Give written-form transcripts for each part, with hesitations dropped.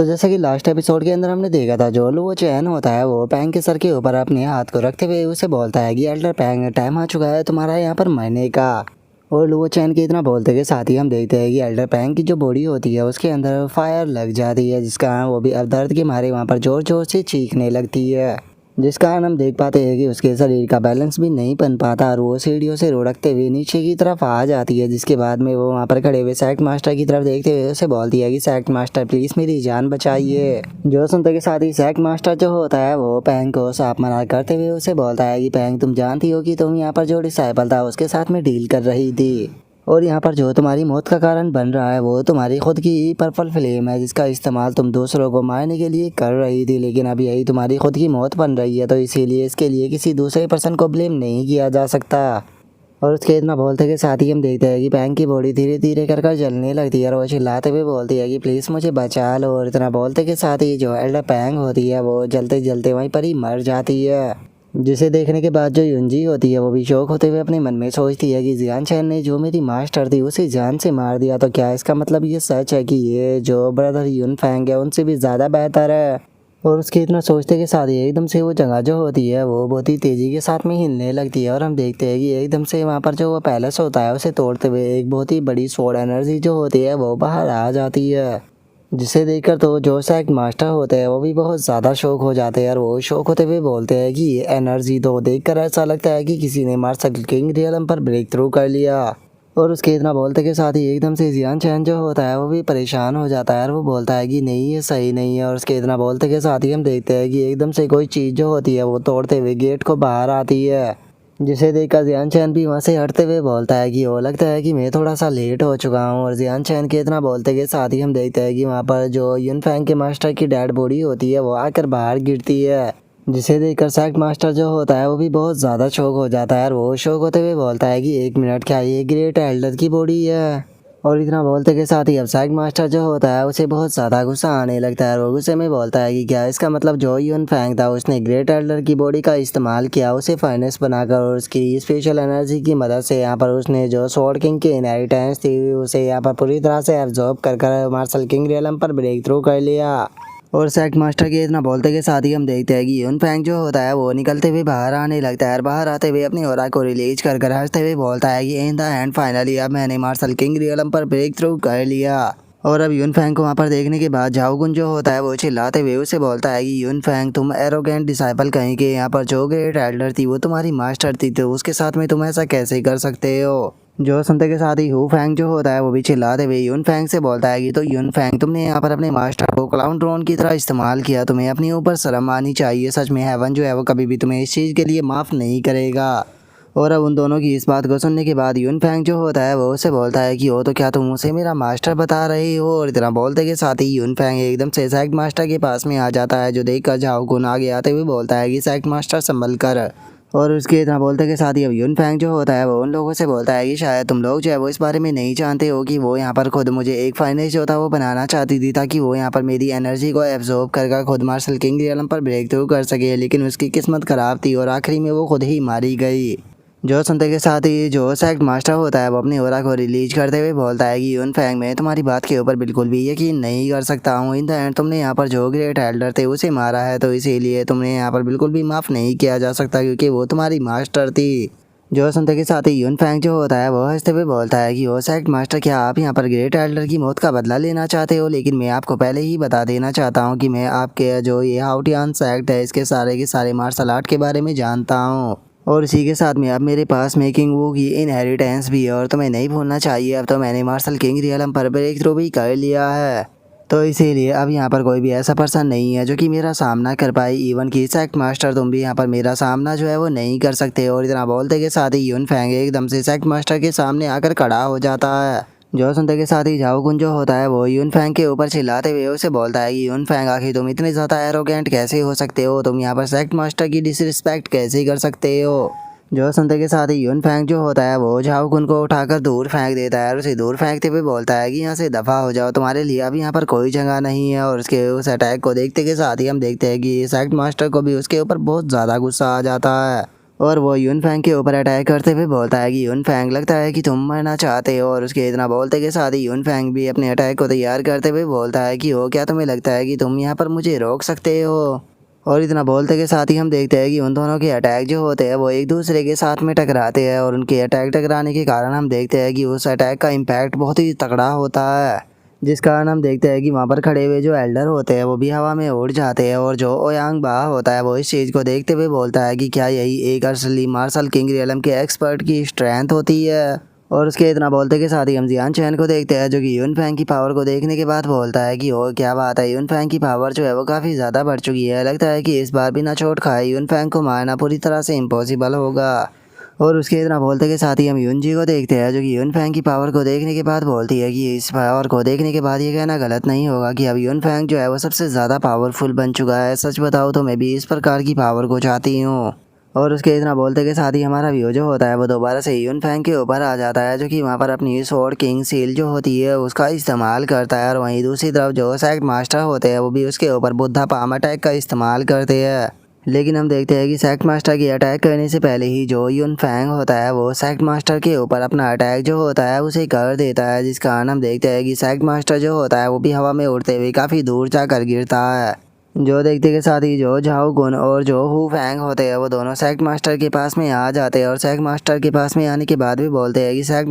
तो जैसे कि लास्ट एपिसोड के अंदर हमने देखा था, जो लुओ चैन होता है वो पैंग के सर के ऊपर अपने हाथ को रखते हुए उसे बोलता है कि एल्डर पैंग, टाइम आ चुका है तुम्हारा यहाँ पर मरने का। और लुओ चैन के इतना बोलते के साथ ही हम देखते हैं कि एल्डर पैंग की जो बॉडी होती है उसके अंदर फायर लग जाती है, जिस कारण वो भी अब दर्द के मारे वहाँ पर जोर जोर से चीखने लगती है। जिस कारण हम देख पाते हैं कि उसके शरीर का बैलेंस भी नहीं बन पाता और वो सीढ़ियों से लुढ़कते हुए नीचे की तरफ आ जाती है। जिसके बाद में वो वहाँ पर खड़े हुए सेक्ट मास्टर की तरफ देखते हुए उसे बोलती है कि सेक्ट मास्टर प्लीज मेरी जान बचाइए। जो सुनते के साथ ही सेक्ट मास्टर जो होता है वो पैंग को साफ मना करते हुए उसे बोलता है कि पैंग, तुम जानती हो कि तुम यहाँ पर जो डिसाइपल था उसके साथ में डील कर रही थी, और यहाँ पर जो तुम्हारी मौत का कारण बन रहा है वो तुम्हारी खुद की पर्पल फ्लेम है, जिसका इस्तेमाल तुम दूसरों को मारने के लिए कर रही थी। लेकिन अब यही तुम्हारी खुद की मौत बन रही है, तो इसीलिए इसके लिए किसी दूसरे पर्सन को ब्लेम नहीं किया जा सकता। और उसके इतना बोलते के साथ ही हम देखते हैं कि पैंग की बॉडी धीरे धीरे कर जलने लगती है और वो चिल्लाते हुए बोलती है कि प्लीज़ मुझे बचा लो। और इतना बोलते के साथ ही जो एल्डर पैंग होती है वो जलते जलते वहीं पर ही मर जाती है। जिसे देखने के बाद जो युंजी होती है वो भी शौक होते हुए अपने मन में सोचती है कि जियान चैन ने जो मेरी मास्टर थी उसे जान से मार दिया, तो क्या इसका मतलब ये सच है कि ये जो ब्रदर युन फैंग है उनसे भी ज़्यादा बेहतर है। और उसके इतना सोचते के साथ ही एकदम से वो जगह जो होती है वो बहुत ही तेज़ी के साथ में हिलने लगती है और हम देखते हैं कि एकदम से वहाँ पर जो वो पैलेस होता है उसे तोड़ते हुए एक बहुत ही बड़ी सोड एनर्जी जो होती है वो बाहर आ जाती है। जिसे देखकर तो जो सेक्ट मास्टर होते हैं वो भी बहुत ज़्यादा शौक हो जाते हैं और वो शौक होते हुए बोलते हैं कि ये एनर्जी तो देखकर ऐसा लगता है कि किसी ने मार्शल किंग रियलम पर ब्रेक थ्रू कर लिया। और उसके इतना बोलते के साथ ही एकदम से जियान चैन जो होता है वो भी परेशान हो जाता है और वो बोलता है कि नहीं ये सही नहीं है। और उसके इतना बोलते के साथ ही हम देखते हैं कि एकदम से कोई चीज़ जो होती है वो तोड़ते हुए गेट को बाहर आती है, जिसे देखकर जियान चैन भी वहाँ से हटते हुए बोलता है कि वो लगता है कि मैं थोड़ा सा लेट हो चुका हूँ। और जियान चैन के इतना बोलते के साथ ही हम देखते हैं कि वहाँ पर जो युन फैंग के मास्टर की डेड बॉडी होती है वो आकर बाहर गिरती है, जिसे देखकर सेक्ट मास्टर जो होता है वो भी बहुत ज़्यादा शौक हो जाता है और वो शौक होते हुए बोलता है कि 1 मिनट, क्या ये ग्रेट एल्डर की बॉडी है। और इतना बोलते के साथ ही अब सेक्ट मास्टर जो होता है उसे बहुत ज़्यादा गुस्सा आने लगता है और वो गुस्से में बोलता है कि क्या इसका मतलब जो युन फैंग था उसने ग्रेट एल्डर की बॉडी का इस्तेमाल किया उसे फाइनेंस बनाकर, और उसकी स्पेशल एनर्जी की मदद से यहाँ पर उसने जो स्वॉर्ड किंग की इनहेरिटेंस थी उसे यहाँ पर पूरी तरह से एब्जॉर्ब कर मार्शल किंग रियलम पर ब्रेक थ्रू कर लिया। और सेक्ट मास्टर के इतना बोलते के साथ ही हम देखते हैं कि युन फैंग जो होता है वो निकलते हुए बाहर आने लगता है और बाहर आते हुए अपनी ऑरा को रिलीज कर हंसते हुए बोलता है कि इन द एंड फाइनली अब मैंने मार्शल किंग रियलम पर ब्रेक थ्रू कर लिया। और अब युन फैंग को वहाँ पर देखने के बाद झाओगुन जो होता है वो चिल्लाते हुए उसे बोलता है कि युन फैंग, तुम एरोगेंट डिसाइपल कहीं के, यहाँ पर जो ग्रेट एल्डर थी वो तुम्हारी मास्टर थी, तो उसके साथ में तुम ऐसा कैसे कर सकते हो। जो सुनते के साथ ही हु फैंग जो होता है वो भी चिल्लाते हुए युन फैंग से बोलता है कि तो युन फैंग, तुमने यहाँ पर अपने मास्टर को क्लाउन ड्रोन की तरह इस्तेमाल किया, तुम्हें अपने ऊपर शर्म आनी चाहिए। सच में हेवन जो है वो कभी भी तुम्हें इस चीज़ के लिए माफ़ नहीं करेगा। और अब उन दोनों की इस बात को सुनने के बाद युन फैंग जो होता है वो उसे बोलता है कि ओ, तो क्या तुम उसे मेरा मास्टर बता रही हो। और इतना बोलते के साथ ही युन फैंग एकदम से सेक्ट मास्टर के पास में आ जाता है, जो देखकर झाओगुन आगे आते हुए बोलता है कि सेक्ट मास्टर संभल कर। और उसके इतना बोलते के साथ ही अब युन फैंग जो होता है वो उन लोगों से बोलता है कि शायद तुम लोग जो है वो इस बारे में नहीं जानते हो कि वो यहाँ पर खुद मुझे एक फाइनेंस जो था वो बनाना चाहती थी, ताकि वो यहाँ पर मेरी एनर्जी को एब्जॉर्ब कर खुद मार्शल किंग रियलम पर ब्रेक थ्रू कर सके। लेकिन उसकी किस्मत ख़राब थी और आखिरी में वो खुद ही मारी गई। जो सुनते के साथ ही जो सेक्ट मास्टर होता है वो अपनी ऑरा को रिलीज करते हुए बोलता है कि युन फैंग, मैं तुम्हारी बात के ऊपर बिल्कुल भी यकीन नहीं कर सकता हूँ। इन द एंड तुमने यहाँ पर जो ग्रेट एल्डर थे उसे मारा है, तो इसीलिए तुमने यहाँ पर बिल्कुल भी माफ़ नहीं किया जा सकता, क्योंकि वो तुम्हारी मास्टर थी। जो सुनते के साथ ही युन फैंग जो होता है वो हंसते हुए बोलता है कि वो सेक्ट मास्टर, क्या आप यहाँ पर ग्रेट एल्डर की मौत का बदला लेना चाहते हो। लेकिन मैं आपको पहले ही बता देना चाहता हूँ कि मैं आपके जो ये हाउटियान सेक्ट है इसके सारे के सारे मार्शल आर्ट के बारे में जानता हूँ, और इसी के साथ में अब मेरे पास मेकिंग वो की इनहेरिटेंस भी है। और तुम्हें नहीं भूलना चाहिए, अब तो मैंने मार्शल किंग रियलम पर ब्रेक थ्रू भी कर लिया है, तो इसीलिए अब यहाँ पर कोई भी ऐसा पर्सन नहीं है जो कि मेरा सामना कर पाए। इवन कि सेक्ट मास्टर, तुम भी यहाँ पर मेरा सामना जो है वो नहीं कर सकते। और इतना बोलते के साथ ही युन फैंग एकदम से सेक्ट मास्टर के सामने आकर खड़ा हो जाता है। जो सुनते के साथ ही झाओगुन जो होता है वो युन फैंग के ऊपर चिल्लाते हुए उसे बोलता है कि युन फैंग, आखिर तुम इतने ज़्यादा एरोगेंट कैसे हो सकते हो, तुम यहाँ पर सेक्ट मास्टर की डिसरिस्पेक्ट कैसे कर सकते हो। जो सुनते के साथ ही युन फैंग जो होता है वो झाओगुन को उठाकर दूर फेंक देता है और उसे दूर फेंकते हुए बोलता है कि यहाँ से दफ़ा हो जाओ, तुम्हारे लिए अब यहाँ पर कोई जगह नहीं है। और उसके उस अटैक को देखते के साथ ही हम देखते हैं कि सेक्ट मास्टर को भी उसके ऊपर बहुत ज़्यादा गुस्सा आ जाता है। और वो यून फैंग के ऊपर अटैक करते हुए बोलता है कि यून फैंग लगता है कि तुम मरना चाहते हो। और उसके इतना बोलते के साथ ही यून फैंग भी अपने अटैक को तैयार करते हुए बोलता है कि हो क्या तुम्हें लगता है कि तुम यहाँ पर मुझे रोक सकते हो। और इतना बोलते के साथ ही हम देखते हैं कि उन दोनों के अटैक जो होते हैं वो एक दूसरे के साथ में टकराते हैं। और उनके अटैक टकराने के कारण हम देखते हैं कि उस अटैक का इम्पैक्ट बहुत ही तगड़ा होता है, जिस कारण हम देखते हैं कि वहाँ पर खड़े हुए जो एल्डर होते हैं वो भी हवा में उड़ जाते हैं। और जो ओयांग बा होता है वो इस चीज़ को देखते हुए बोलता है कि क्या यही एक असली मार्शल किंग रियलम के एक्सपर्ट की स्ट्रेंथ होती है। और उसके इतना बोलते के साथ ही हम जियान चैन को देखते हैं, जो कि यून फैंग की पावर को देखने के बाद बोलता है कि ओ क्या बात है, यून फैंग की पावर जो है वो काफ़ी ज़्यादा बढ़ चुकी है। लगता है कि इस बार बिना चोट खाए यून फैंग को मारना पूरी तरह से इम्पॉसिबल होगा। और उसके इतना बोलते के साथ ही हम यून जी को देखते हैं, जो कि यून फैंग की पावर को देखने के बाद बोलती है कि इस पावर को देखने के बाद ये कहना गलत नहीं होगा कि अब यून फैंग जो है वो सबसे ज़्यादा पावरफुल बन चुका है। सच बताओ तो मैं भी इस प्रकार की पावर को चाहती हूँ। और उसके इतना बोलते के साथ ही हमारा व्यू जो होता है वो दोबारा से यून फैंग के ऊपर आ जाता है, जो कि वहाँ पर अपनी स्वॉर्ड किंग सील जो होती है उसका इस्तेमाल करता है। और वहीं दूसरी तरफ जो सेक्ट मास्टर होते हैं वो भी उसके ऊपर बुद्धा पाम अटैक का इस्तेमाल करते हैं। लेकिन हम देखते हैं कि सेक्ट मास्टर की अटैक करने से पहले ही जो यून फैंग होता है वो सेक्ट मास्टर के ऊपर अपना अटैक जो होता है उसे कर देता है, जिस कारण हम देखते हैं कि सेक्ट मास्टर जो होता है वो भी हवा में उड़ते हुए काफ़ी दूर जाकर गिरता है। जो देखते के साथ ही जो झाओ गुन और जो हु फैंग होते हैं वो दोनों सेक्ट मास्टर के पास में आ जाते हैं। और सेक्ट मास्टर के पास में आने के बाद भी बोलते हैं कि सेक्ट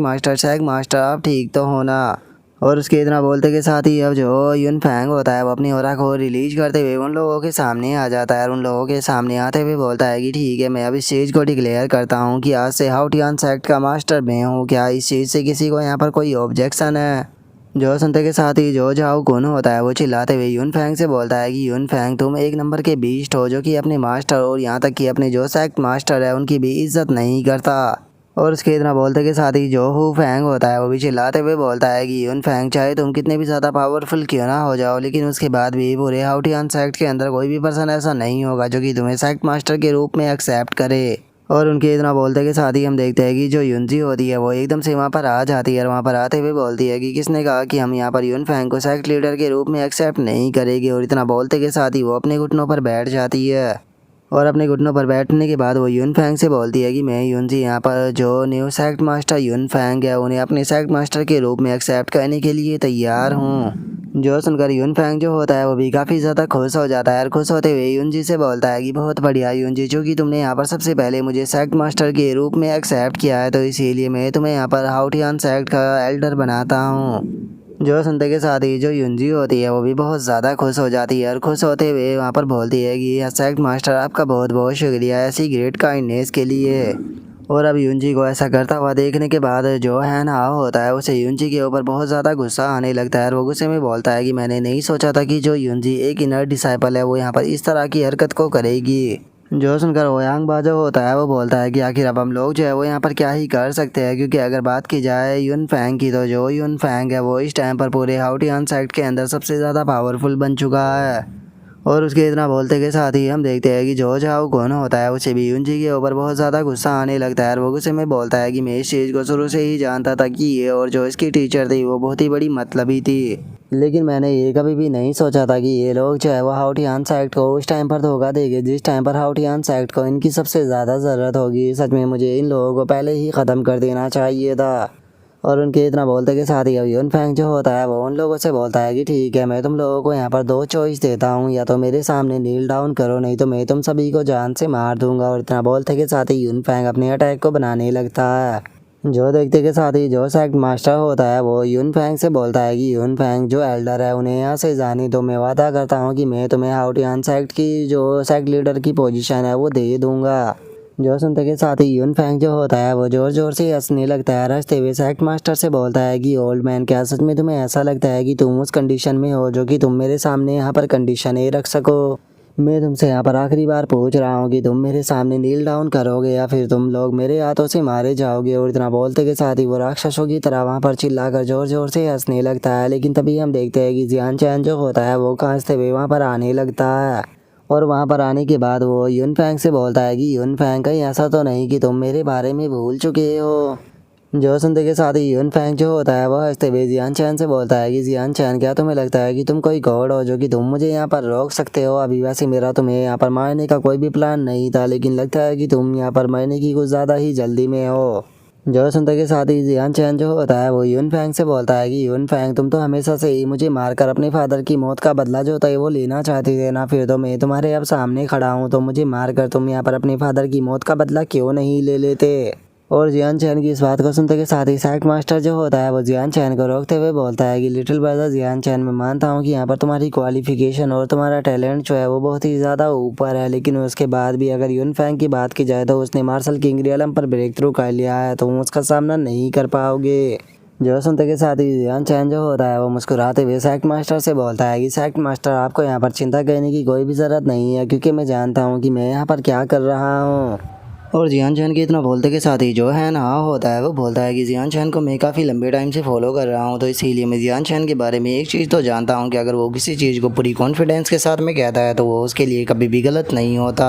मास्टर आप ठीक तो होना। और उसके इतना बोलते के साथ ही अब जो यून फैंग होता है वो अपनी ओरा को रिलीज करते हुए उन लोगों के सामने आ जाता है। और उन लोगों के सामने आते हुए बोलता है कि ठीक है, मैं अब इस चीज़ को डिक्लेयर करता हूँ कि आज से हाउटियान सेक्ट का मास्टर मैं हूँ। क्या इस चीज़ से किसी को यहाँ पर कोई ऑब्जेक्शन है? जो सुनते के साथ ही जो झाओ गुन होता है वो चिल्लाते हुए यून फैंग से बोलता है कि यून फैंग तुम एक नंबर के बीस्ट हो, जो कि अपने मास्टर और यहाँ तक कि अपने जो सेक्ट मास्टर है उनकी भी इज्जत नहीं करता। और उसके इतना बोलते के साथ ही जो हु फैंग होता है वो भी चिल्लाते हुए बोलता है कि यून फैंग चाहे तुम कितने भी ज़्यादा पावरफुल क्यों ना हो जाओ, लेकिन उसके बाद भी पूरे हाउटियान सेक्ट के अंदर कोई भी पर्सन ऐसा नहीं होगा जो कि तुम्हें सेक्ट मास्टर के रूप में एक्सेप्ट करे। और उनके इतना बोलते के साथ ही हम देखते हैं कि जो युनजी होती है वो एकदम से वहाँ पर आ जाती है। और वहाँ पर आते हुए बोलती है कि किसने कहा कि हम यहाँ पर यून फैंग को सेक्ट लीडर के रूप में एक्सेप्ट नहीं करेंगे। और इतना बोलते के साथ ही वो अपने घुटनों पर बैठ जाती है। और अपने घुटनों पर बैठने के बाद वो यून फैंग से बोलती है कि मैं युनजी यहाँ पर जो न्यू सेक्ट मास्टर यून फैंग है उन्हें अपने सेक्ट मास्टर के रूप में एक्सेप्ट करने के लिए तैयार हूँ। जो सुनकर यून फैंग जो होता है वो भी काफ़ी ज़्यादा खुश हो जाता है। और खुश होते हुए युनजी से बोलता है कि बहुत बढ़िया युनजी, चूँकि तुमने यहाँ पर सबसे पहले मुझे सेक्ट मास्टर के रूप में एक्सेप्ट किया है तो इसीलिए मैं तुम्हें यहाँ पर हाउटियान सेक्ट का एल्डर बनाता हूँ। जो सुनते के साथ ही जो युनजी होती है वो भी बहुत ज़्यादा खुश हो जाती है। और खुश होते हुए वहाँ पर बोलती है कि सेक्ट मास्टर आपका बहुत बहुत शुक्रिया ऐसी ग्रेट काइंडनेस के लिए। और अब युनजी को ऐसा करता हुआ देखने के बाद जो हैन हाओ होता है उसे युनजी के ऊपर बहुत ज़्यादा गुस्सा आने लगता है। और वो गुस्से में बोलता है कि मैंने नहीं सोचा था कि जो युनजी एक इनर डिसाइपल है वो यहाँ पर इस तरह की हरकत को करेगी। जो सुनकर ओयांग बा जो होता है वो बोलता है कि आखिर अब हम लोग जो है वो यहाँ पर क्या ही कर सकते हैं, क्योंकि अगर बात की जाए यून फैंग की तो जो यून फैंग है वो इस टाइम पर पूरे हाउटियान सेक्ट के अंदर सबसे ज़्यादा पावरफुल बन चुका है। और उसके इतना बोलते के साथ ही हम देखते हैं कि जो झाओ गुन होता है उसे भी युनजी के ऊपर बहुत ज़्यादा गुस्सा आने लगता है। और वो गुस्से में बोलता है कि मैं इस चीज़ को शुरू से ही जानता था कि ये और जो इसकी टीचर थी वो बहुत ही बड़ी मतलबी थी, लेकिन मैंने ये कभी भी नहीं सोचा था कि ये लोग जो है वो हाउटियान सेक्ट को उस टाइम पर धोखा देंगे जिस टाइम पर हाउटियान सेक्ट को इनकी सबसे ज़्यादा ज़रूरत होगी। सच में मुझे इन लोगों को पहले ही ख़त्म कर देना चाहिए था। और उनके इतना बोलते के साथ ही अब यून फैंग जो होता है वो उन लोगों से बोलता है कि ठीक है, मैं तुम लोगों को यहाँ पर दो चॉइस देता हूँ, या तो मेरे सामने नील डाउन करो नहीं तो मैं तुम सभी को जान से मार दूंगा। और इतना बोलते के साथ ही यून फैंग अपने अटैक को बनाने लगता है। जो देखते के साथ ही जो सेक्ट मास्टर होता है वो यून फैंग से बोलता है कि यून फैंग जो एल्डर है उन्हें यहाँ से जाने दो, मैं वादा करता हूँ कि मैं तुम्हें हाउटियान सेक्ट की जो सेक्ट लीडर की पोजीशन है वो दे दूंगा। जो सुनते के साथ ही यून फैंग जो होता है वो जोर जोर से हंसने लगता है। हंसते हुए सेक्ट मास्टर से बोलता है कि ओल्ड मैन, क्या सच में तुम्हें ऐसा लगता है कि तुम उस कंडीशन में हो जो कि तुम मेरे सामने यहाँ पर कंडीशन ए रख सको? मैं तुमसे यहाँ पर आखिरी बार पूछ रहा हूँ कि तुम मेरे सामने नील डाउन करोगे या फिर तुम लोग मेरे हाथों से मारे जाओगे। और इतना बोलते के साथ ही वो राक्षसों की तरह वहाँ पर चिल्लाकर जोर जोर से हंसने लगता है। लेकिन तभी हम देखते हैं कि जियान चैन जो होता है वो हंसते हुए वहाँ पर आने लगता है। और वहाँ पर आने के बाद वो यून फैंग से बोलता है कि यून फैंग, कहीं ऐसा तो नहीं कि तुम मेरे बारे में भूल चुके हो? जो सुनते के साथ ही यून फैंग जो होता है वो हंसते हुए जियान चैन से बोलता है कि जियान चैन क्या तुम्हें लगता है कि तुम कोई गॉड हो जो कि तुम मुझे यहाँ पर रोक सकते हो। अभी वैसे मेरा तुम्हें यहाँ पर मारने का कोई भी प्लान नहीं था, लेकिन लगता है कि तुम यहाँ पर मरने की कुछ ज़्यादा ही जल्दी में हो। जो सुनते के साथ ही जियान चैन जो होता है वो यून फैंग से बोलता है कि यून फैंग तुम तो हमेशा से ही मुझे मारकर अपने फादर की मौत का बदला जो होता है वो लेना चाहते थे ना, फिर तो मैं तुम्हारे अब सामने खड़ा हूँ, तो मुझे मारकर तुम यहाँ पर अपने फादर की मौत का बदला क्यों नहीं ले लेते। और जियान चैन की इस बात को सुनते के साथ ही सैक मास्टर जो होता है वो जियान चैन को रोकते हुए बोलता है कि लिटिल ब्रदर जियान चैन, मैं मानता हूँ कि यहाँ पर तुम्हारी क्वालिफिकेशन और तुम्हारा टैलेंट जो है वो बहुत ही ज़्यादा ऊपर है, लेकिन उसके बाद भी अगर यून फैंग की बात की जाए तो उसने मार्शल किंग रियलम पर ब्रेक थ्रू कर लिया है, तो तुम उसका सामना नहीं कर पाओगे। जो सुनते के साथ ही जियान चैन जो होता है वो मुस्कुराते हुए सैक मास्टर से बोलता है कि सैक मास्टर आपको यहाँ पर चिंता करने की कोई भी ज़रूरत नहीं है, क्योंकि मैं जानता हूँ कि मैं यहाँ पर क्या कर रहा हूँ। और जियान चैन के इतना बोलते के साथ ही जो है ना होता है वो बोलता है कि जियान चैन को मैं काफ़ी लंबे टाइम से फॉलो कर रहा हूँ, तो इसीलिए मैं जियान चैन के बारे में एक चीज़ तो जानता हूँ कि अगर वो किसी चीज़ को पूरी कॉन्फिडेंस के साथ में कहता है तो वो उसके लिए कभी भी गलत नहीं होता।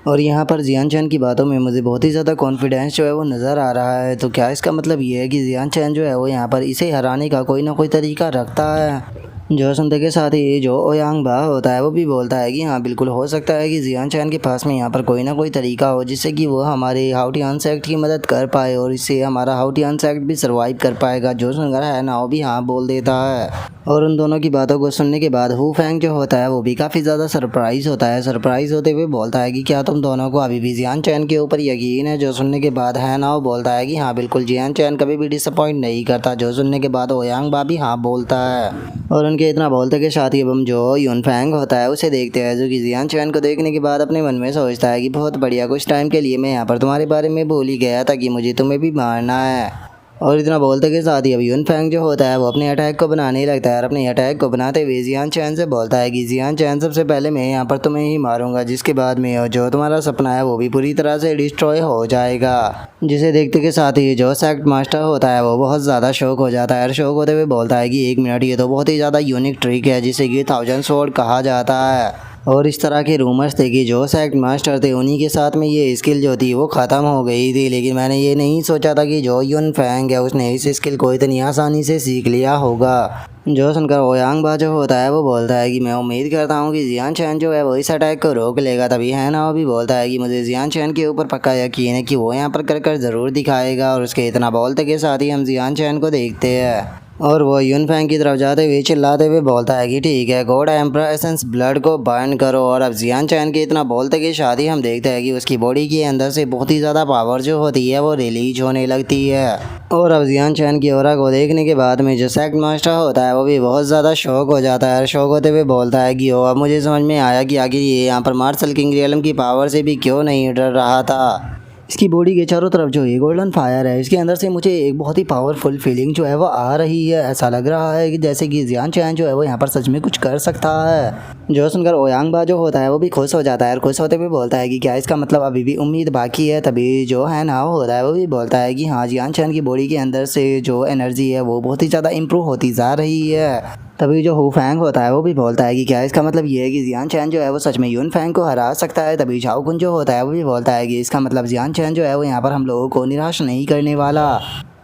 और यहाँ पर जियान चैन की बातों में मुझे बहुत ही ज़्यादा कॉन्फिडेंस जो है वो नज़र आ रहा है, तो क्या इसका मतलब ये है कि जियान चैन जो है वो यहाँ पर इसे हराने का कोई ना कोई तरीका रखता है। जो सुनते के साथ ही जो ओयांग बा होता है वो भी बोलता है कि हाँ बिल्कुल हो सकता है कि जियान चैन के पास में यहाँ पर कोई ना कोई तरीका हो जिससे कि वो हमारे हाउटियान सेक्ट की मदद कर पाए और इससे हमारा हाउटियान सेक्ट भी सर्वाइव कर पाएगा। जो सुनकर है ना वो भी हाँ बोल देता है। और उन दोनों की बातों को सुनने के बाद हु फैंग जो होता है वो भी काफ़ी ज़्यादा सरप्राइज होता है। सरप्राइज होते हुए बोलता है कि क्या तुम दोनों को अभी भी जियान चैन के ऊपर यकीन है। जो सुनने के बाद है ना वो बोलता है कि हाँ बिल्कुल जियान चैन कभी भी डिसअपॉइंट नहीं करता। जो सुनने के बाद ओयांग बा भी हाँ बोलता है। और उनके इतना बोलते के साथ ही अब हम जो यून फैंग होता है उसे देखते हैं, जो कि जियान चैन को देखने के बाद अपने मन में सोचता है कि बहुत बढ़िया, कुछ टाइम के लिए मैं यहाँ पर तुम्हारे बारे में भूल ही गया था कि मुझे तुम्हें भी मारना है। और इतना बोलते के साथ ही अब यून फैंग जो होता है वो अपने अटैक को बनाने लगता है और अपने अटैक को बनाते हुए जियान चैन से बोलता है कि जियान चैन सबसे पहले मैं यहाँ पर तुम्हें ही मारूंगा, जिसके बाद में जो तुम्हारा सपना है वो भी पूरी तरह से डिस्ट्रॉय हो जाएगा। जिसे देखते के साथ ही जो सेक्ट मास्टर होता है वो बहुत ज़्यादा शौक हो जाता है और शौक होते हुए बोलता है कि 1 मिनट, ये तो बहुत ही ज़्यादा यूनिक ट्रिक है जिसे कि 1000 स्वॉर्ड कहा जाता है। और इस तरह के रूमर्स थे कि जो सेक्ट मास्टर थे उन्हीं के साथ में ये स्किल जो थी वो ख़त्म हो गई थी, लेकिन मैंने ये नहीं सोचा था कि जो यून फैंग है उसने इस स्किल को इतनी आसानी से सीख लिया होगा। जो सुनकर ओयांग बा जो होता है वो बोलता है कि मैं उम्मीद करता हूँ कि जियान चैन जो है वो इस अटैक को रोक लेगा। तभी है ना वो भी बोलता है कि मुझे जियान चैन के ऊपर पक्का यकीन है कि वो यहाँ पर कर ज़रूर दिखाएगा। और उसके इतना बोलते के साथ ही हम जियान चैन को देखते हैं और वो यून फैंग की तरफ जाते हुए चिल्लाते हुए बोलता है कि ठीक है, गॉड एम्परर एसेंस ब्लड को बर्न करो। और अब जियान चैन के इतना बोलते के साथ ही हम देखते हैं कि उसकी बॉडी के अंदर से बहुत ही ज़्यादा पावर जो होती है वो रिलीज होने लगती है। और अब जियान चैन की ऑरा को देखने के बाद में जो सेक्ट मास्टर होता है वो भी बहुत ज़्यादा शौक हो जाता है और शौक होते हुए बोलता है कि ओ अब मुझे समझ में आया कि आखिर ये यहाँ पर मार्शल किंग रियलम की पावर से भी क्यों नहीं डर रहा था। इसकी बॉडी के चारों तरफ जो ये गोल्डन फायर है इसके अंदर से मुझे एक बहुत ही पावरफुल फीलिंग जो है वो आ रही है। ऐसा लग रहा है कि जैसे कि जियान चैन जो है वो यहाँ पर सच में कुछ कर सकता है। जो सुनकर ओयांग बा जो होता है वो भी खुश हो जाता है और खुश होते हुए बोलता है कि क्या इसका मतलब अभी भी उम्मीद बाकी है। तभी जो है ना वो होता है वो भी बोलता है कि हाँ, जियान चैन की बॉडी के अंदर से जो एनर्जी है वो बहुत ही ज़्यादा इम्प्रूव होती जा रही है। तभी जो हु फैंग होता है वो भी बोलता है कि क्या इसका मतलब ये है कि जियान चैन जो है वो सच में यून फैंग को हरा सकता है। तभी झाओ कुन जो होता है वो भी बोलता है कि इसका मतलब जियान चैन जो है वो यहाँ पर हम लोगों को निराश नहीं करने वाला।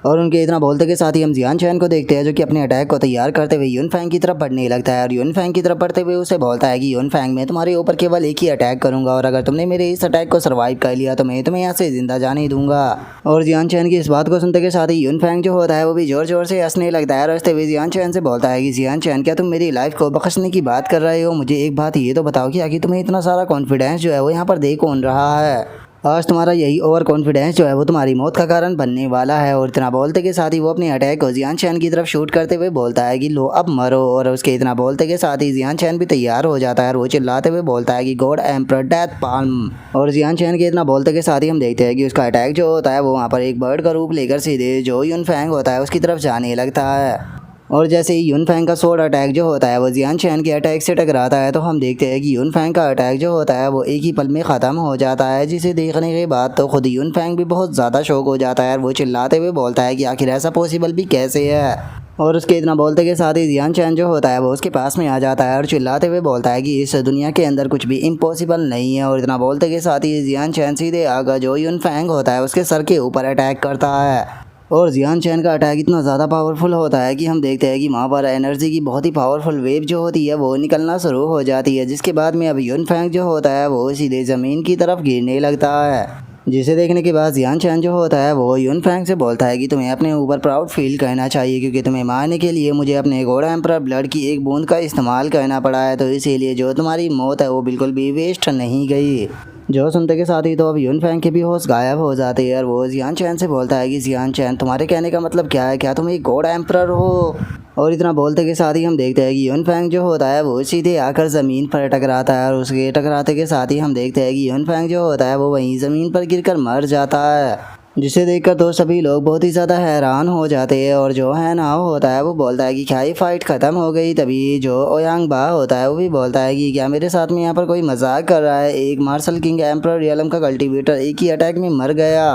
और उनके इतना बोलते के साथ ही हम जियान चैन को देखते हैं जो कि अपने अटैक को तैयार करते हुए यून फैंग की तरफ बढ़ने लगता है और यून फैंग की तरफ बढ़ते हुए उसे बोलता है कि यून फैंग, मैं तुम्हारे ऊपर केवल एक ही अटैक करूंगा और अगर तुमने मेरे इस अटैक को सर्वाइव कर लिया तो मैं तुम्हें यहाँ से जिंदा जाने दूंगा। और जियान चैन की इस बात को सुनते के साथ ही यून फैंग जो होता है वो भी जोर जोर से हंसने लगता है और हंसते हुए जियान चैन से बोलता है कि जियान चैन, क्या तुम मेरी लाइफ को बख्शने की बात कर रहे हो? मुझे एक बात ये तो बताओ कि आखिर तुम्हें इतना सारा कॉन्फिडेंस जो है वो यहाँ पर दे कौन रहा है? आज तुम्हारा यही ओवर कॉन्फिडेंस जो है वो तुम्हारी मौत का कारण बनने वाला है। और इतना बोलते के साथ ही वो अपने अटैक को जियान चैन की तरफ शूट करते हुए बोलता है कि लो अब मरो। और उसके इतना बोलते के साथ ही जियान चैन भी तैयार हो जाता है और वो चिल्लाते हुए बोलता है कि गॉड एम्परर डेथ पाल्म। और जियान चैन के इतना बोलते के साथ ही हम देखते हैं कि उसका अटैक जो होता है वो वहाँ पर एक बर्ड का रूप लेकर सीधे जो यून फैंग होता है उसकी तरफ जाने लगता है। और जैसे ही यून फैंग का स्वॉर्ड अटैक जो होता है वो जियान चैन के अटैक से टकराता है तो हम देखते हैं कि यून फैंग का अटैक जो होता है वो एक ही पल में ख़त्म हो जाता है, जिसे देखने के बाद तो खुद यून फैंग भी बहुत ज़्यादा शौक हो जाता है और वो चिल्लाते हुए बोलता है कि आखिर ऐसा पॉसिबल भी कैसे है। और उसके इतना बोलते के साथ ही जियान चैन जो होता है वो उसके पास में आ जाता है और चिल्लाते हुए बोलता है कि इस दुनिया के अंदर कुछ भी इम्पॉसिबल नहीं है। और इतना बोलते के साथ ही जियान चैन सीधे आकर जो यून फैंग होता है उसके सर के ऊपर अटैक करता है। और जियान चैन का अटैक इतना ज़्यादा पावरफुल होता है कि हम देखते हैं कि वहाँ पर एनर्जी की बहुत ही पावरफुल वेव जो होती है वो निकलना शुरू हो जाती है, जिसके बाद में अब यून फैंग जो होता है वो सीधे ज़मीन की तरफ गिरने लगता है। जिसे देखने के बाद जियान चैन जो होता है वो यून फैंग से बोलता है कि तुम्हें अपने ऊपर प्राउड फील करना चाहिए, क्योंकि तुम्हें मारने के लिए मुझे अपने घोड़ा एम्परर ब्लड की एक बूंद का इस्तेमाल करना पड़ा है, तो इसीलिए जो तुम्हारी मौत है वो बिल्कुल भी वेस्ट नहीं गई। जो सुनते के साथ ही तो अब यून फैंग के भी होश गायब हो जाते हैं और वो जियान चैन से बोलता है कि जियान चैन तुम्हारे कहने का मतलब क्या है, क्या तुम एक गॉड एम्परर हो? और इतना बोलते के साथ ही हम देखते हैं कि यून फैंग जो होता है वो सीधे आकर ज़मीन पर टकराता है और उसके टकराते के साथ ही हम देखते हैं कि यून फैंग जो होता है वो वहीं ज़मीन पर गिरकर मर जाता है। जिसे देखकर तो सभी लोग बहुत ही ज़्यादा हैरान हो जाते हैं और जो है ना होता है वो बोलता है कि क्या ये फाइट ख़त्म हो गई? तभी जो ओयांग बा होता है वो भी बोलता है कि क्या मेरे साथ में यहाँ पर कोई मजाक कर रहा है? एक मार्शल किंग एम्परर रियलम का कल्टीवेटर एक ही अटैक में मर गया।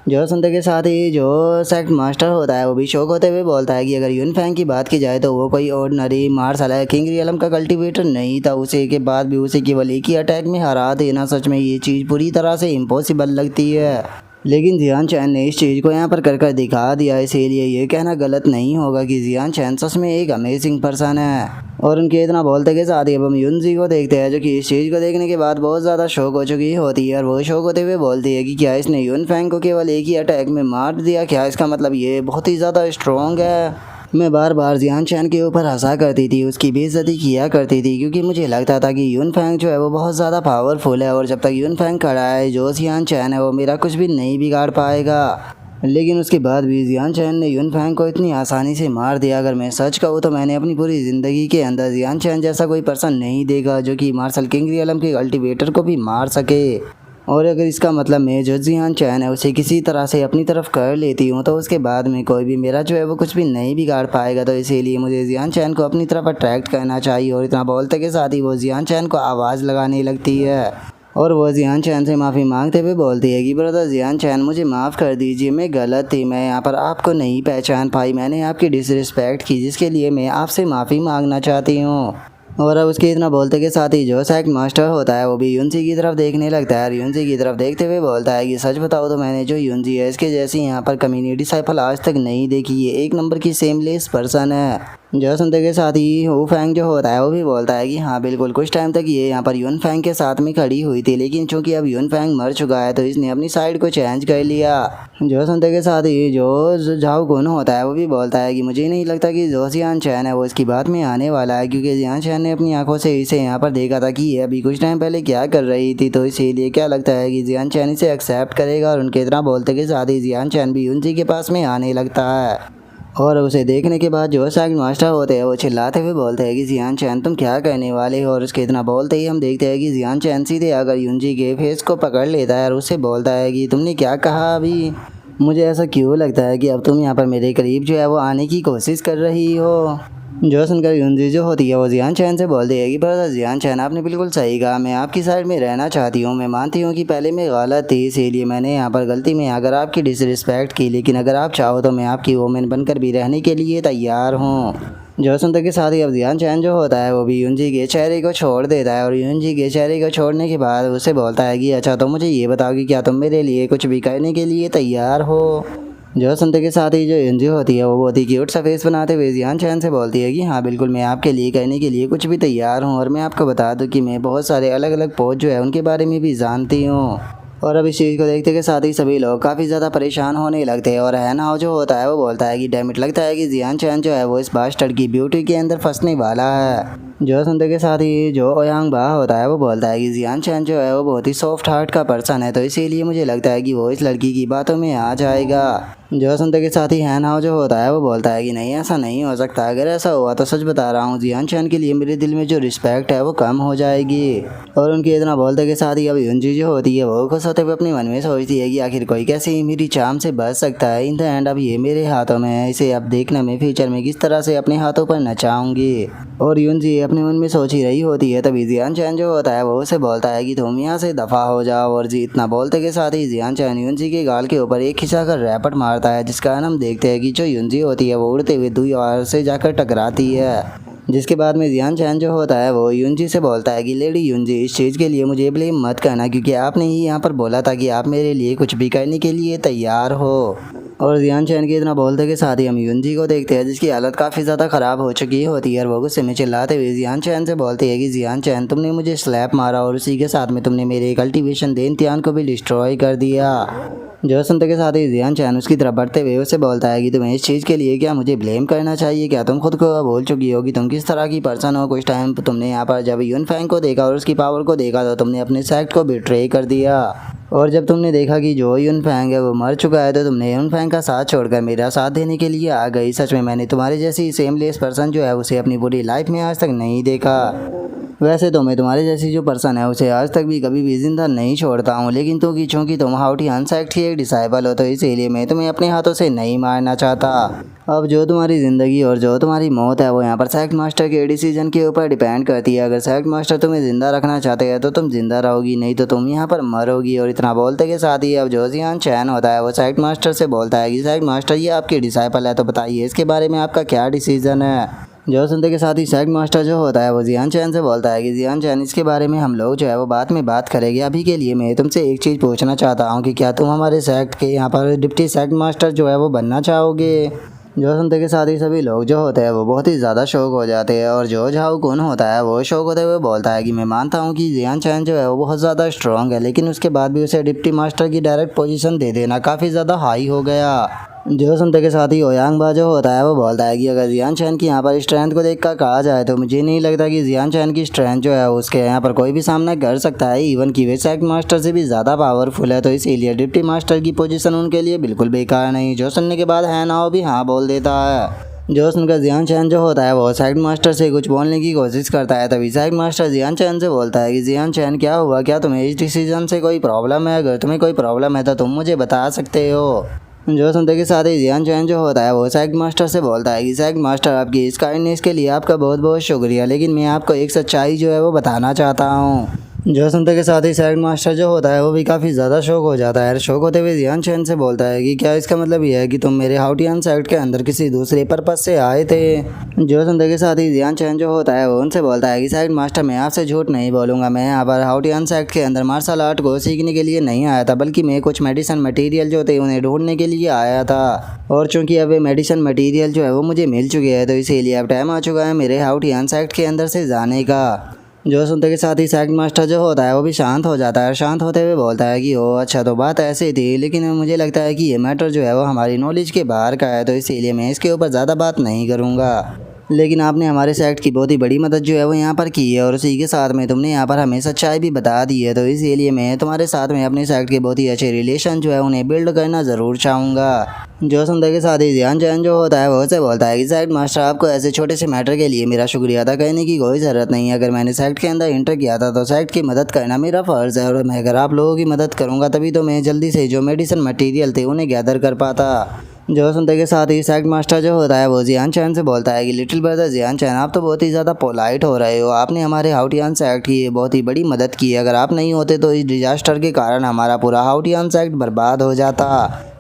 जो सुनते के साथ ही जो सेक्ट मास्टर होता है वो भी शौक होते हुए बोलता है कि अगर यून फैंग की बात की जाए तो वो कोई ऑर्डिनरी मार्शल है, किंग रियलम का कल्टीवेटर नहीं था। उसे के बाद भी उसे केवल एक ही अटैक में हरा देना सच में ये चीज़ पूरी तरह से इम्पॉसिबल लगती है। लेकिन जियान चैन ने इस चीज़ को यहाँ पर कर दिखा दिया, इसीलिए ये कहना गलत नहीं होगा कि जियान चैन सच में एक अमेजिंग पर्सन है। और उनके इतना बोलते के साथ ही अब हम यूनजी को देखते हैं, जो कि इस चीज़ को देखने के बाद बहुत ज़्यादा शौक हो चुकी होती है और वो शौक होते हुए बोलती है कि क्या इसने यून फैंग को केवल एक ही अटैक में मार दिया? क्या इसका मतलब ये बहुत ही ज़्यादा स्ट्रॉन्ग है? मैं बार बार जियान चैन के ऊपर हंसा करती थी, उसकी बेइज्जती किया करती थी, क्योंकि मुझे लगता था कि यून फैंग जो है वो बहुत ज़्यादा पावरफुल है और जब तक यून फैंग खड़ा है जो जियान चैन है वो मेरा कुछ भी नहीं बिगाड़ पाएगा। लेकिन उसके बाद भी जियान चैन ने यून फैंग को इतनी आसानी से मार दिया। अगर मैं सच कहूँ तो मैंने अपनी पूरी ज़िंदगी के अंदर जियान चैन जैसा कोई पर्सन नहीं देखा जो कि मार्शल किंग रियलम के कल्टीवेटर को भी मार सके। और अगर इसका मतलब मैं जो जियान चैन है उसे किसी तरह से अपनी तरफ कर लेती हूँ तो उसके बाद में कोई भी मेरा जो है वो कुछ भी नहीं बिगाड़ पाएगा, तो इसीलिए मुझे जियान चैन को अपनी तरफ अट्रैक्ट करना चाहिए। और इतना बोलते के साथ ही वो जियान चैन को आवाज़ लगाने लगती है और वो जियान चैन से माफ़ी मांगते हुए बोलती है कि ब्रदर जियान चैन मुझे माफ़ कर दीजिए, मैं गलत थी, मैं यहाँ पर आपको नहीं पहचान पाई, मैंने आपकी डिसरिस्पेक्ट की जिसके लिए मैं आपसे माफ़ी मांगना चाहती हूँ। और अब उसके इतना बोलते के साथ ही जो सेक्ट मास्टर होता है वो भी यूनसी की तरफ देखने लगता है और यूनसी की तरफ देखते हुए बोलता है कि सच बताओ तो मैंने जो यूनसी है इसके जैसी यहाँ पर कम्युनिटी डिसाइपल आज तक नहीं देखी, ये एक नंबर की सेमलेस पर्सन है। जो सुनते के साथ ही वो फैंग जो होता है वो भी बोलता है कि हाँ बिल्कुल, कुछ टाइम तक ये यहाँ पर यून फैंग के साथ में खड़ी हुई थी, लेकिन चूंकि अब यून फैंग मर चुका है तो इसने अपनी साइड को चेंज कर लिया। जो सुनते के साथ ही जो झाओ गुन होता है वो भी बोलता है कि मुझे नहीं लगता कि जो जियान चैन है वो इसकी बात में आने वाला है, क्योंकि जियान चैन ने अपनी आंखों से इसे यहाँ पर देखा था कि ये अभी कुछ टाइम पहले क्या कर रही थी, तो इसीलिए क्या लगता है कि जियान चैन इसे एक्सेप्ट करेगा। और उनके इतना बोलते के साथ ही जियान चैन भी यूनजी के पास में आने लगता है और उसे देखने के बाद जो सेक्ट मास्टर होते हैं वो चिल्लाते हुए बोलते हैं कि जियान चैन तुम क्या करने वाले हो? और उसके इतना बोलते ही हम देखते हैं कि जियान चैन सीधे अगर यूनजी के फेस को पकड़ लेता है और उससे बोलता है कि तुमने क्या कहा अभी? मुझे ऐसा क्यों लगता है कि अब तुम यहाँ पर मेरे करीब जो है वो आने की कोशिश कर रही हो? जो सुनकर यूनजी जो होती है वो जियान चैन से बोलती है कि ब्रदर जियान चैन आपने बिल्कुल सही कहा, मैं आपकी साइड में रहना चाहती हूँ, मैं मानती हूँ कि पहले मैं गलत थी इसीलिए मैंने यहाँ पर गलती में अगर आपकी डिसरिस्पेक्ट की, लेकिन अगर आप चाहो तो मैं आपकी वोमेन बनकर भी रहने के लिए तैयार हूँ। जो सुनते के साथ ही अब जियान चैन जो होता है वो भी यूनजी के चेहरे को छोड़ देता है और यूनजी के चेहरे को छोड़ने के बाद उसे बोलता है कि अच्छा तो मुझे ये बताओ कि क्या तुम मेरे लिए कुछ भी करने के लिए तैयार हो? जो सुनते के साथ ही जो यूनजी होती है वो बहुत ही क्यूट सा फेस बनाते हुए जियान चैन से बोलती है कि हाँ बिल्कुल, मैं आपके लिए करने के लिए कुछ भी तैयार हूँ। और मैं आपको बता दूँ कि मैं बहुत सारे अलग अलग पोज जो है उनके बारे में भी जानती हूँ। और अब इस चीज़ को देखते के साथ ही सभी लोग काफ़ी ज़्यादा परेशान होने लगते हैं और हैना जो होता है वो बोलता है कि डैमिट, लगता है कि जियान चैन जो है वो इस बास्टर्ड की ब्यूटी के अंदर फंसने वाला है। जो सुनते के साथ ही जो ओयांग बा होता है वो बोलता है कि जियान चैन जो है वो बहुत ही सॉफ्ट हार्ट का पर्सन है, तो इसीलिए मुझे लगता है कि वो इस लड़की की बातों में आ जाएगा। जो सुनते के साथ ही हैना जो होता है वो बोलता है कि नहीं, ऐसा नहीं हो सकता, अगर ऐसा हुआ तो सच बता रहा हूँ जियान चैन के लिए मेरे दिल में जो रिस्पेक्ट है वो कम हो जाएगी। और उनके इतना बोलते के साथ ही अब यूनजी जो होती है वो खुश होते हुए अपने मन में सोचती है कि आखिर कोई कैसे मेरी चाम से बच सकता है। इन द एंड अब ये मेरे हाथों में है, इसे अब देखना मैं फ्यूचर में किस तरह से अपने हाथों पर नचाऊंगी। और यूनजी अपने मन में सोच ही रही होती है तभी जियान चैन जो होता है वो उसे बोलता है कि तुम यहाँ से दफ़ा हो जाओ। और जी इतना बोलते के साथ ही जियान चैन यूनजी के गाल के ऊपर एक खिंचा कर रैपट मारता है, जिसका हम देखते हैं कि जो यूनजी होती है वो उड़ते हुए दीवार से जाकर टकराती है। जिसके बाद में जियान चैन जो होता है वो यूनजी से बोलता है कि लेडी यूनजी, इस चीज़ के लिए मुझे ब्लेम मत करना, क्योंकि आपने ही यहाँ पर बोला था कि आप मेरे लिए कुछ भी करने के लिए तैयार हो। और जियान चैन के इतना बोलते के साथ ही हम युनजी को देखते हैं जिसकी हालत काफ़ी ज़्यादा ख़राब हो चुकी होती है और वो गुस्से में चिल्लाते हुए जियान चैन से बोलती है कि जियान चैन तुमने मुझे स्लैप मारा और उसी के साथ में तुमने मेरे कल्टीवेशन देनतियान को भी डिस्ट्रॉय कर दिया। जो सुनते के साथ ही जियान चैन उसकी तरफ बढ़ते हुए उससे बोलता है कि तुम्हें इस चीज़ के लिए क्या मुझे ब्लेम करना चाहिए, क्या तुम खुद को भूल चुकी हो कि तुम किस तरह की पर्सन हो। कुछ टाइम तुमने यहाँ पर जब यूनफैंग को देखा और उसकी पावर को देखा तो तुमने अपने सेक्ट को बिट्रे कर दिया और जब तुमने देखा कि जो यूनफैंग है वो मर चुका है तो तुमने यूनफैंग का साथ छोड़कर मेरा साथ देने के लिए आ गई। सच में मैंने तुम्हारे जैसी सेमलेस पर्सन जो है उसे अपनी पूरी लाइफ में आज तक नहीं देखा। वैसे तो मैं तुम्हारे जैसी जो पर्सन है उसे आज तक भी कभी भी जिंदा नहीं छोड़ता हूँ, लेकिन तो कि चूँकि तुम हाउटी अनसेक्ट की एक डिसाइबल हो तो इसीलिए मैं तुम्हें अपने हाथों से नहीं मारना चाहता। अब जो तुम्हारी ज़िंदगी और जो तुम्हारी मौत है वो यहाँ पर सेक्ट मास्टर के डिसीजन के ऊपर डिपेंड करती है। अगर सेक्ट मास्टर तुम्हें ज़िंदा रखना चाहते हैं तो तुम ज़िंदा रहोगी, नहीं तो तुम यहाँ पर मरोगी। और इतना बोलते के साथ ही अब जो जियान चैन होता है वो सेक्ट मास्टर से बोलता है कि सेक्ट मास्टर ये आपकी डिसाइबल है तो बताइए इसके बारे में आपका क्या डिसीज़न है। जो सुनते के साथ ही सेक्ट मास्टर जो होता है वो जियान चैन से बोलता है कि जियान चैन इसके बारे में हम लोग जो है वो बाद में बात करेंगे, अभी के लिए मैं तुमसे एक चीज़ पूछना चाहता हूँ कि क्या तुम हमारे सेक्ट के यहाँ पर डिप्टी सेक्ट मास्टर जो है वो बनना चाहोगे। जो सुनते के साथ ही सभी लोग जो होते हैं वो बहुत ही ज़्यादा शौक हो जाते हैं और जो झाओ कौन होता है वो शौक होते हुए बोलता है कि मैं मानता हूँ कि जियान चैन जो है वो बहुत ज़्यादा स्ट्रॉन्ग है, लेकिन उसके बाद भी उसे डिप्टी मास्टर की डायरेक्ट पोजीशन दे देना काफ़ी ज़्यादा हाई हो गया। जो सुनते के साथ ही ओयांग बा जो होता है वो बोलता है कि अगर जियान चैन की यहाँ पर स्ट्रेंथ को देखकर कहा जाए तो मुझे नहीं लगता कि जियान चैन की स्ट्रेंथ जो है उसके यहाँ पर कोई भी सामना कर सकता है, इवन कि वे सेक्ट मास्टर से भी ज़्यादा पावरफुल है। तो इसीलिए डिप्टी मास्टर की पोजीशन उनके लिए बिल्कुल बेकार नहीं। जो सुनने के बाद है ना वो भी हाँ बोल देता है। जो सुनकर जियान चैन जो होता है वो सेक्ट मास्टर से कुछ बोलने की कोशिश करता है, तभी सेक्ट मास्टर जियान चैन से बोलता है कि जियान चैन क्या हुआ, क्या तुम्हें इस डिसीजन से कोई प्रॉब्लम है? अगर तुम्हें कोई प्रॉब्लम है तो तुम मुझे बता सकते हो। जो सुनते के साथ ही जियान चैन जो होता है वो सेक्ट मास्टर से बोलता है कि सेक्ट मास्टर आपकी इस काइंडनेस के लिए आपका बहुत बहुत शुक्रिया, लेकिन मैं आपको एक सच्चाई जो है वो बताना चाहता हूँ। जो सुनते के साथ ही सेक्ट मास्टर जो होता है वो भी काफ़ी ज़्यादा शौक हो जाता है। शौक होते हुए जियान चैन से बोलता है कि क्या इसका मतलब ये है कि तुम मेरे हाउटियन सेक्ट के अंदर किसी दूसरे पर्पज़ से आए थे। जो सुनते के साथ ही जियान चैन जो होता है वो उनसे बोलता है कि सेक्ट मास्टर मैं आपसे झूठ नहीं बोलूँगा, मैं यहाँ पर हाउटियन सेक्ट के अंदर मार्शल आर्ट को सीखने के लिए नहीं आया था, बल्कि मैं कुछ मेडिसिन मटीरियल जो थे उन्हें ढूंढने के लिए आया था। और चूँकि अब वे मेडिसिन मटीरियल जो है वो मुझे मिल चुके हैं तो इसीलिए अब टाइम आ चुका है मेरे हाउटियन सेक्ट के अंदर से जाने का। जो सुनते के साथ ही सेक्ट मास्टर जो होता है वो भी शांत हो जाता है और शांत होते हुए बोलता है कि ओ अच्छा तो बात ऐसी थी, लेकिन मुझे लगता है कि ये मैटर जो है वो हमारी नॉलेज के बाहर का है, तो इसीलिए मैं इसके ऊपर ज़्यादा बात नहीं करूँगा। लेकिन आपने हमारे सेक्ट की बहुत ही बड़ी मदद जो है वो यहाँ पर की है और उसी के साथ में तुमने यहाँ पर हमें सच्चाई भी बता दी है, तो इसीलिए मैं तुम्हारे साथ में अपने सेक्ट के बहुत ही अच्छे रिलेशन जो है उन्हें बिल्ड करना ज़रूर चाहूँगा। जो सुनते के साथ ही जियान चैन जो होता है वो से बोलता है कि सेक्ट मास्टर आपको ऐसे छोटे से मैटर के लिए मेरा शुक्रिया अदा करने की कोई ज़रूरत नहीं है। अगर मैंने सेक्ट के अंदर इंटर किया था तो सेक्ट की मदद करना मेरा फ़र्ज़ है और मैं अगर आप लोगों की मदद करूँगा तभी तो मैं जल्दी से जो मेडिसिन मटीरियल थे उन्हें गैदर कर पाता। जो सुनते के साथ ही सेक्ट मास्टर जो होता है वो जियान चैन से बोलता है कि लिटिल ब्रदर जियान चैन आप तो बहुत ही ज़्यादा पोलाइट हो रहे हो, आपने हमारे हाउटियन सेक्ट की बहुत ही बड़ी मदद की है। अगर आप नहीं होते तो इस डिजास्टर के कारण हमारा पूरा हाउटियन सेक्ट बर्बाद हो जाता।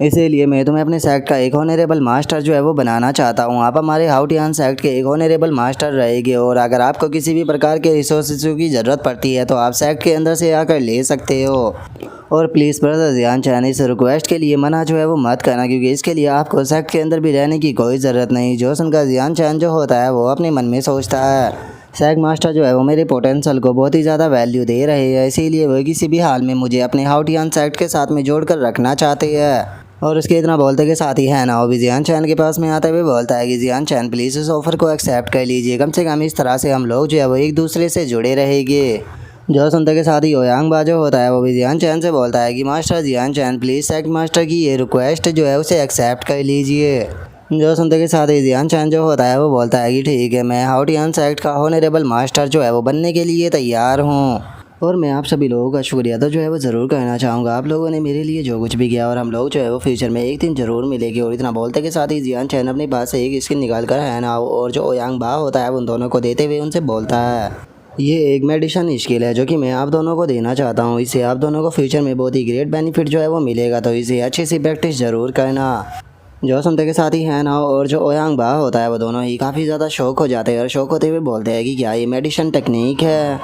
इसीलिए मैं तुम्हें अपने सेक्ट का एक ऑनरेबल मास्टर जो है वो बनाना चाहता हूँ। आप हमारे हाउटियन सेक्ट के एक ऑनरेबल मास्टर रहेंगे और अगर आपको किसी भी प्रकार के रिसोर्सेज की ज़रूरत पड़ती है तो आप सेक्ट के अंदर से आकर ले सकते हो। और प्लीज़ ब्रदर जियान चैन इस रिक्वेस्ट के लिए मना जो है वो मत करना, क्योंकि इसके लिए आपको सेक्ट के अंदर भी रहने की कोई ज़रूरत नहीं। जो सुनकर जियान चैन जो होता है वो अपने मन में सोचता है सेक्ट मास्टर जो है वो मेरे पोटेंशियल को बहुत ही ज़्यादा वैल्यू दे रहे हैं, इसीलिए वो किसी भी हाल में मुझे अपने हाउटियन सेक्ट के साथ में जोड़ कर रखना चाहते हैं। और उसके इतना बोलते के साथ ही है ना वो भी जियान चैन के पास में आते हुए बोलता है कि जियान चैन प्लीज़ इस ऑफ़र को एक्सेप्ट कर लीजिए, कम से कम इस तरह से हम लोग जो है वो एक दूसरे से जुड़े रहेंगे। जो सुनते के साथ ही ओयांग बा जो होता है वो भी जियान चैन से बोलता है कि master Jian Chen please sect master की ये रिक्वेस्ट जो है उसे एक्सेप्ट कर लीजिए। जो सुनते के साथ ही जियान चैन जो होता है वो बोलता है कि ठीक है, मैं हाउटियन सेक्ट का ऑनरेबल मास्टर जो है वो बनने के लिए तैयार हूँ। और मैं आप सभी लोगों का शुक्रिया तो जो है वो ज़रूर करना चाहूँगा, आप लोगों ने मेरे लिए जो कुछ भी किया और हम लोग जो है वो फ्यूचर में एक दिन ज़रूर मिलेंगे। और इतना बोलते के साथ ही जियान चैन अपने पास से एक स्किन निकाल कर है ना और जो ओयांग बा होता है उन दोनों को देते हुए उनसे बोलता है ये एक मेडिसिन स्किल है जो कि मैं आप दोनों को देना चाहता हूँ, इससे आप दोनों को फ्यूचर में बहुत ही ग्रेट बेनिफिट जो है वो मिलेगा, तो इसे अच्छी सी प्रैक्टिस ज़रूर करना। जो सुनते के साथ ही है ना और जो ओयांग बा होता है वो दोनों ही काफ़ी ज़्यादा शौक हो जाते हैं और शौक होते हुए बोलते हैं कि क्या ये मेडिसिन टेक्निक है।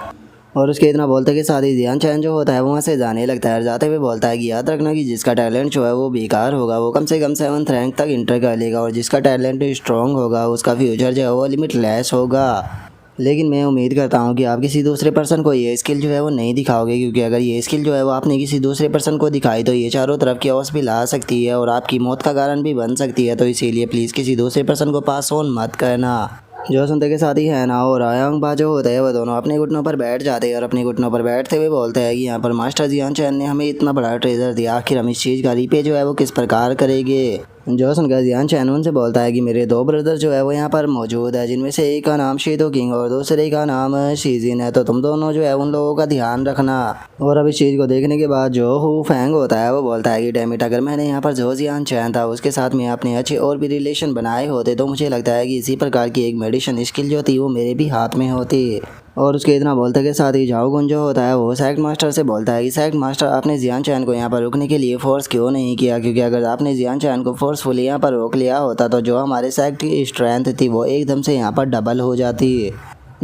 और उसके इतना बोलते के साथ ही जियान चैन जो होता है वो वहाँ से जाने लगता है और जाते हुए बोलता है कि याद रखना कि जिसका टैलेंट जो है वो बेकार होगा वो कम से कम 7th रैंक तक इंटर कर लेगा, और जिसका टैलेंट स्ट्रॉन्ग होगा उसका फ्यूचर जो है वो लिमिटलेस होगा। लेकिन मैं उम्मीद करता हूँ कि आप किसी दूसरे पर्सन को ये स्किल जो है वो नहीं दिखाओगे, क्योंकि अगर ये स्किल जो है वो आपने किसी दूसरे पर्सन को दिखाई तो ये चारों तरफ की भी ला सकती है और आपकी मौत का कारण भी बन सकती है। तो इसीलिए प्लीज़ किसी दूसरे पर्सन को पास ऑन मत करना। जो सुनते के साथ ही है ना और आयांग बा जो होते हैं वो दोनों अपने घुटनों पर बैठ जाते हैं और अपने घुटनों पर बैठते हुए बोलते हैं कि यहाँ पर मास्टर जियान चैन ने हमें इतना बड़ा ट्रेजर दिया, आखिर हम इस चीज़ का रिपे जो है वो किस प्रकार करेंगे। जो सुनकर जियान चैन उनसे बोलता है कि मेरे 2 ब्रदर जो है वो यहाँ पर मौजूद है, जिनमें से एक का नाम शीतो किंग और दूसरे का नाम शीजिन है, तो तुम दोनों जो है उन लोगों का ध्यान रखना। और अब इस चीज़ को देखने के बाद जो हु फैंग होता है वो बोलता है कि डैमिट, अगर मैंने यहाँ पर जो जियान चैन था उसके साथ में अपने अच्छे और भी रिलेशन बनाए होते तो मुझे लगता है कि इसी प्रकार की एक मेडिसिन स्किल जो थी वो मेरे भी हाथ में होती। और उसके इतना बोलते के साथ ही झाओ गुन जो होता है वो सेक्ट मास्टर से बोलता है कि सेक्ट मास्टर आपने जियान चैन को यहाँ पर रोकने के लिए फोर्स क्यों नहीं किया, क्योंकि अगर आपने जियान चैन को फोर्सफुली यहाँ पर रोक लिया होता तो जो हमारे सेक्ट की स्ट्रेंथ थी वो एकदम से यहाँ पर डबल हो जाती।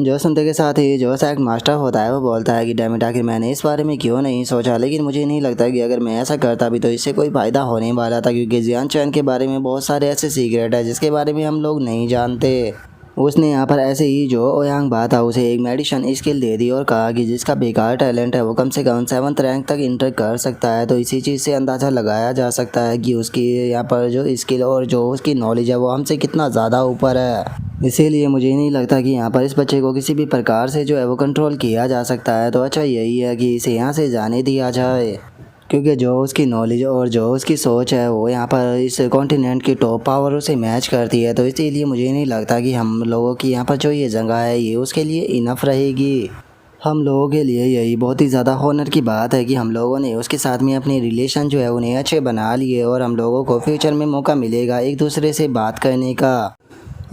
जो सुनते के साथ ही जो सेक्ट मास्टर होता है वो बोलता है कि डैमिट, आखिर मैंने इस बारे में क्यों नहीं सोचा, लेकिन मुझे नहीं लगता कि अगर मैं ऐसा करता भी तो इससे कोई फ़ायदा होने वाला था, क्योंकि जियान चैन के बारे में बहुत सारे ऐसे सीक्रेट है जिसके बारे में हम लोग नहीं जानते। उसने यहाँ पर ऐसे ही जो ओयांग बा था उसे एक मेडिसिन स्किल दे दी और कहा कि जिसका बेकार टैलेंट है वो कम से कम 7th रैंक तक इंटर कर सकता है। तो इसी चीज़ से अंदाज़ा लगाया जा सकता है कि उसकी यहाँ पर जो स्किल और जो उसकी नॉलेज है वो हमसे कितना ज़्यादा ऊपर है। इसीलिए मुझे नहीं लगता कि यहाँ पर इस बच्चे को किसी भी प्रकार से जो है वो कंट्रोल किया जा सकता है। तो अच्छा यही है कि इसे यहाँ से जाने दिया जाए, क्योंकि जो उसकी नॉलेज और जो उसकी सोच है वो यहाँ पर इस कॉन्टिनेंट की टॉप पावरों से मैच करती है। तो इसीलिए मुझे नहीं लगता कि हम लोगों की यहाँ पर जो ये जगह है ये उसके लिए इनफ रहेगी। हम लोगों के लिए यही बहुत ही ज़्यादा हॉनर की बात है कि हम लोगों ने उसके साथ में अपने रिलेशन जो है उन्हें अच्छे बना लिए और हम लोगों को फ्यूचर में मौका मिलेगा एक दूसरे से बात करने का।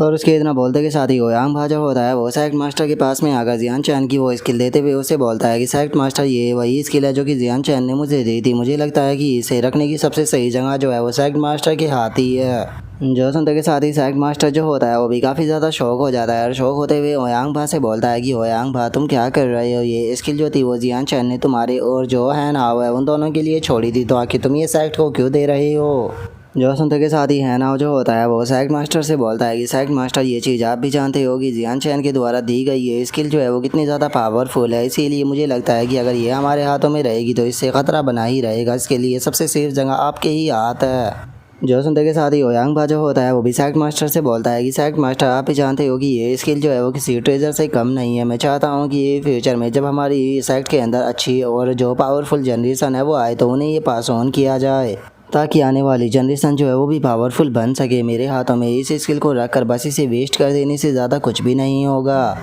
और उसके इतना बोलते के साथ ही ओयांग भा जो होता है वो सेक्ट मास्टर के पास में आकर जियान चैन की वो स्किल देते हुए उसे बोलता है कि सेक्ट मास्टर ये वही स्किल है जो कि जियान चैन ने मुझे दी थी, मुझे लगता है कि इसे रखने की सबसे सही जगह जो है वो सेक्ट मास्टर के हाथ ही है। जो सुनते के साथ ही सेक्ट मास्टर जो होता है वो भी काफ़ी ज़्यादा शौक हो जाता है और शौक होते हुए ओयांग भा से बोलता है कि ओयांग भा तुम क्या कर रहे हो, ये स्किल जो थी वो जियान चैन ने तुम्हारे और जो है ना है उन दोनों के लिए छोड़ी थी, तो आखिर तुम ये सेक्ट को क्यों दे रहे हो। जो सुनते के साथ ही है ना जो होता है वो सेक्ट मास्टर से बोलता है कि सेक्ट मास्टर ये चीज़ आप भी जानते हो कि जियान चैन के द्वारा दी गई ये स्किल जो है वो कितनी ज़्यादा पावरफुल है, इसीलिए मुझे लगता है कि अगर ये हमारे हाथों में रहेगी तो इससे ख़तरा बना ही रहेगा। इसके लिए सबसे सेफ जगह आपके ही हाथ है। जो सुनते के साथ ही ओयांग बा जो होता है वो भी सेक्ट मास्टर से बोलता है कि सेक्ट मास्टर आप भी जानते हो कि ये स्किल जो है वो किसी ट्रेजर से कम नहीं है। मैं चाहता हूँ कि ये फ्यूचर में जब हमारी सेक्ट के अंदर अच्छी और जो पावरफुल जनरेशन है वो आए तो उन्हें ये पास ऑन किया जाए, ताकि आने वाली जनरेशन जो है वो भी पावरफुल बन सके। मेरे हाथों में इस स्किल को रख कर बस इसे वेस्ट कर देने से ज़्यादा कुछ भी नहीं होगा।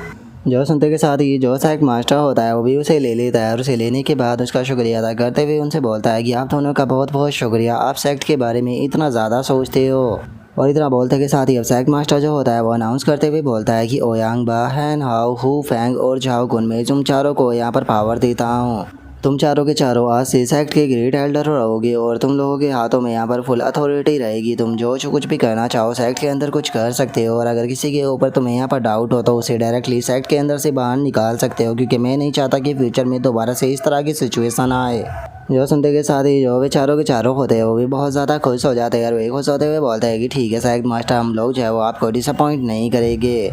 जो सुनते के साथ ही जो सेक्ट मास्टर होता है वो भी उसे ले लेता है और उसे लेने के बाद उसका शुक्रिया अदा करते हुए उनसे बोलता है कि आप दोनों का बहुत बहुत शुक्रिया, आप सेक्ट के बारे में इतना ज़्यादा सोचते हो। और इतना बोलते के साथ ही अब सेक्ट मास्टर जो होता है वो अनाउंस करते हुए बोलता है कि ओयांग बा, हैन हाओ, हु फैंग और झाओ गुन में तुम चारों को यहाँ पर पावर देता हूँ। तुम चारों के चारों आज से सेक्ट के ग्रेट एल्डर रहोगे और तुम लोगों के हाथों में यहाँ पर फुल अथॉरिटी रहेगी। तुम जो कुछ भी करना चाहो सेक्ट के अंदर कुछ कर सकते हो, और अगर किसी के ऊपर तुम्हें यहाँ पर डाउट हो तो उसे डायरेक्टली सेक्ट के अंदर से बाहर निकाल सकते हो, क्योंकि मैं नहीं चाहता कि फ्यूचर में दोबारा से इस तरह की सिचुएशन आए। जो सुनते के साथ ही जो वे चारों के चारों होते हैं वो भी बहुत ज़्यादा खुश हो जाते हैं और वे खुश होते हुए बोलते हैं कि ठीक है सेक्ट मास्टर, हम लोग जो है वो आपको डिसअपॉइंट नहीं करेंगे।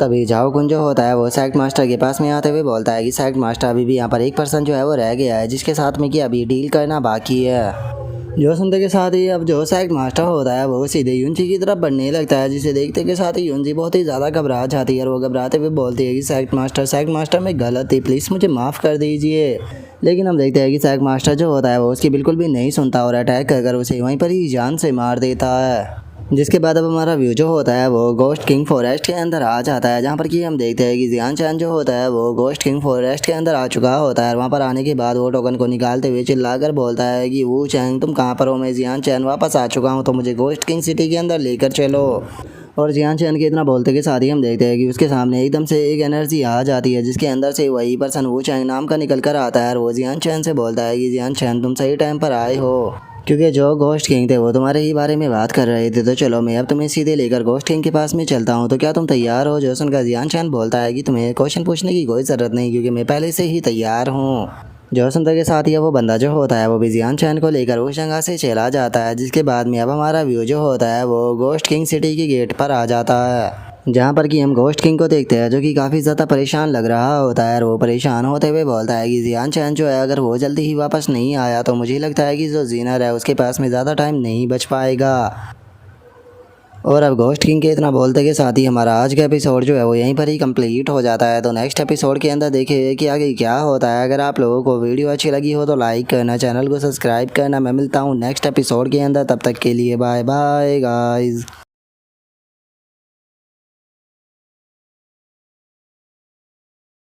तभी झाओ गुन जो होता है वो सेक्ट मास्टर के पास में आते हुए बोलता है कि सेक्ट मास्टर अभी भी यहाँ पर एक पर्सन जो है वो रह गया है जिसके साथ में कि अभी डील करना बाकी है। जो सुनते के साथ ही अब जो सेक्ट मास्टर होता है वो सीधे युनजी की तरफ बढ़ने लगता है, जिसे देखते के साथ ही युनजी बहुत ही ज़्यादा घबरा जाती है और वो घबराते हुए बोलती है कि सेक्ट मास्टर में गलत थी, प्लीज़ मुझे माफ़ कर दीजिए। लेकिन हम देखते हैं कि सेक्ट मास्टर जो होता है वो उसकी बिल्कुल भी नहीं सुनता और अटैक कर उसे वहीं पर ही जान से मार देता है। जिसके बाद अब हमारा व्यू जो होता है वो गोस्ट किंग फॉरेस्ट के अंदर आ जाता है, जहाँ पर कि हम देखते हैं कि जियान चैन जो होता है वो गोस्ट किंग फॉरेस्ट के अंदर आ चुका होता है। और वहाँ पर आने के बाद वो टोकन को निकालते हुए चिल्लाकर बोलता है कि वो चैंग तुम कहाँ पर हो, मैं जियान चैन वापस आ चुका हूँ, तो मुझे गोस्ट किंग सिटी के अंदर लेकर चलो। और जियान चैन के इतना बोलते के साथ ही हम देखते हैं कि उसके सामने एकदम से एक एनर्जी आ जाती है जिसके अंदर से वही पर्सन वो चैंग नाम का निकल कर आता है और वो जियान चैन से बोलता है कि जियान चैन तुम सही टाइम पर आए हो, क्योंकि जो घोस्ट किंग थे वो तुम्हारे ही बारे में बात कर रहे थे। तो चलो मैं अब तुम्हें सीधे लेकर घोस्ट किंग के पास में चलता हूँ। तो क्या तुम तैयार हो? जो सुनकर जियान चैन बोलता है कि तुम्हें क्वेश्चन पूछने की कोई ज़रूरत नहीं, क्योंकि मैं पहले से ही तैयार हूँ। जो सुनते के साथ ही वो बंदा जो होता है वो भी जियान चैन को लेकर उस जगह से चला जाता है, जिसके बाद में अब हमारा व्यू जो होता है वो घोस्ट किंग सिटी की गेट पर आ जाता है, जहाँ पर कि हम घोस्ट किंग को देखते हैं जो कि काफ़ी ज़्यादा परेशान लग रहा होता है। और वो परेशान होते हुए बोलता है कि जियान चैन जो है अगर वो जल्दी ही वापस नहीं आया तो मुझे लगता है कि जो जीनर है उसके पास में ज़्यादा टाइम नहीं बच पाएगा। और अब घोस्ट किंग के इतना बोलते के साथ ही हमारा आज का एपिसोड जो है वो यहीं पर ही कंप्लीट हो जाता है। तो नेक्स्ट एपिसोड के अंदर देखिए कि आगे क्या होता है। अगर आप लोगों को वीडियो अच्छी लगी हो तो लाइक करना, चैनल को सब्सक्राइब करना। मैं मिलता हूँ नेक्स्ट एपिसोड के अंदर, तब तक के लिए बाय बाय गाइज़।